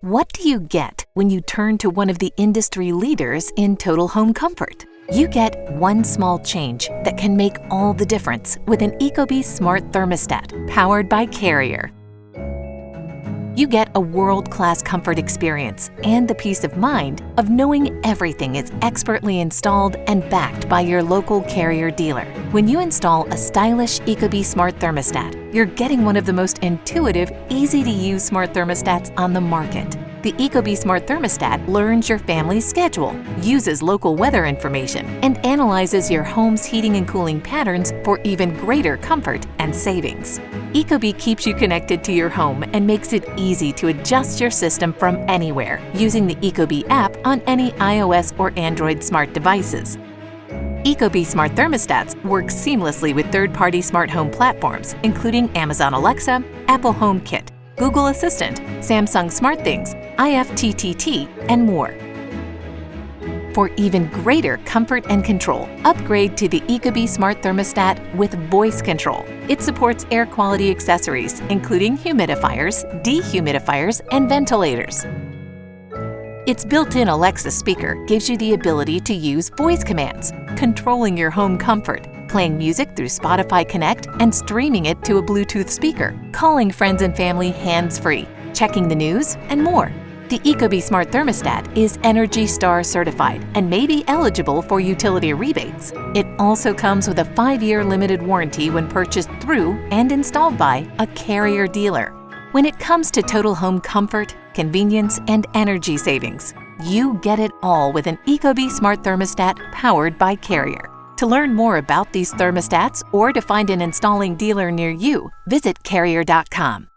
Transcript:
What do you get when you turn to one of the industry leaders in total home comfort? You get one small change that can make all the difference with an ecobee smart thermostat powered by Carrier. You get a world-class comfort experience and the peace of mind of knowing everything is expertly installed and backed by your local Carrier dealer. When you install a stylish ecobee smart thermostat, you're getting one of the most intuitive, easy-to-use smart thermostats on the market. The ecobee smart thermostat learns your family's schedule, uses local weather information, and analyzes your home's heating and cooling patterns for even greater comfort and savings. ecobee keeps you connected to your home and makes it easy to adjust your system from anywhere using the ecobee app on any iOS or Android smart devices. ecobee smart thermostats work seamlessly with third-party smart home platforms, including Amazon Alexa, Apple HomeKit, Google Assistant, Samsung SmartThings, IFTTT, and more. For even greater comfort and control, upgrade to the ecobee smart thermostat with voice control. It supports air quality accessories, including humidifiers, dehumidifiers, and ventilators. Its built-in Alexa speaker gives you the ability to use voice commands, controlling your home comfort, playing music through Spotify Connect and streaming it to a Bluetooth speaker, calling friends and family hands-free, checking the news, and more. The ecobee smart thermostat is ENERGY STAR certified and may be eligible for utility rebates. It also comes with a 5-year limited warranty when purchased through and installed by a Carrier dealer. When it comes to total home comfort, convenience, and energy savings, you get it all with an ecobee smart thermostat powered by Carrier. To learn more about these thermostats or to find an installing dealer near you, visit Carrier.com.